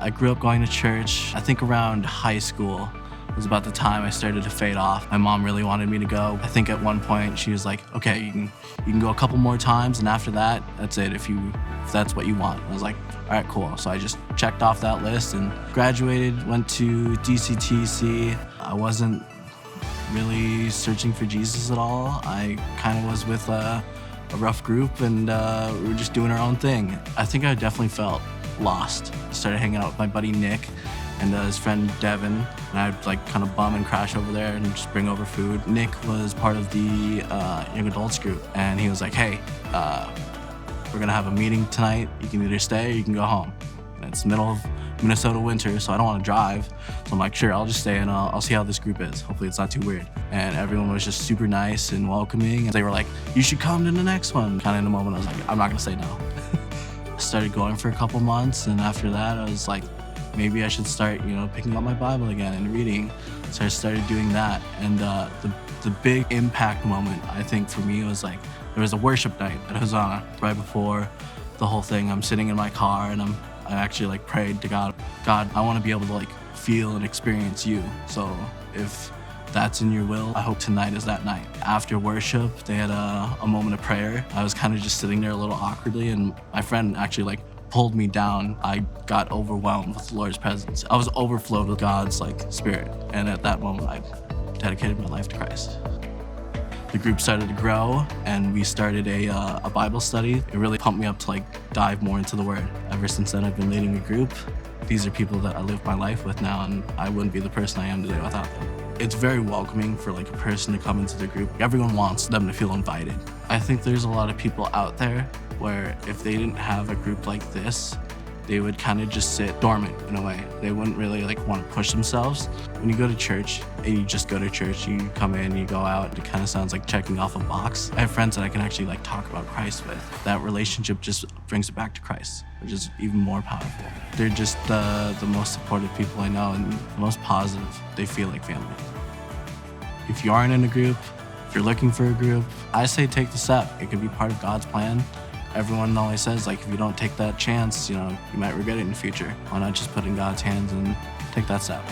I grew up going to church. I think around high school was about the time I started to fade off. My mom really wanted me to go. I think at one point she was like, okay, you can go a couple more times, and after that, that's it, if that's what you want. I was like, all right, cool. So I just checked off that list and graduated, went to DCTC. I wasn't really searching for Jesus at all. I kind of was with a rough group, and we were just doing our own thing. I think I definitely felt lost. I started hanging out with my buddy Nick and his friend Devin, and I'd like kind of bum and crash over there and just bring over food. Nick was part of the young adults group, and he was like, hey, we're gonna have a meeting tonight. You can either stay or you can go home. And it's the middle of Minnesota winter, so I don't want to drive. So I'm like, sure, I'll just stay and I'll see how this group is. Hopefully it's not too weird. And everyone was just super nice and welcoming. And they were like, you should come to the next one. Kind of in the moment, I was like, I'm not gonna say no. I started going for a couple months, and after that, I was like, maybe I should start, picking up my Bible again and reading. So I started doing that. And the big impact moment, I think, for me was like, there was a worship night at Hosanna right before the whole thing. I'm sitting in my car and I actually prayed to God, I want to be able to feel and experience you. So if that's in your will, I hope tonight is that night. After worship, they had a moment of prayer. I was kind of just sitting there a little awkwardly, and my friend actually pulled me down. I got overwhelmed with the Lord's presence. I was overflowed with God's spirit. And at that moment, I dedicated my life to Christ. The group started to grow, and we started a Bible study. It really pumped me up to dive more into the Word. Ever since then, I've been leading a group. These are people that I live my life with now, and I wouldn't be the person I am today without them. It's very welcoming for a person to come into the group. Everyone wants them to feel invited. I think there's a lot of people out there where if they didn't have a group like this, they would kind of just sit dormant in a way. They wouldn't really want to push themselves. When you go to church and you just go to church, you come in, you go out, it kind of sounds like checking off a box. I have friends that I can actually talk about Christ with. That relationship just brings it back to Christ, which is even more powerful. They're just the most supportive people I know, and the most positive. They feel like family. If you aren't in a group, if you're looking for a group, I say take the step. It could be part of God's plan. Everyone always says, if you don't take that chance, you might regret it in the future. Why not just put it in God's hands and take that step?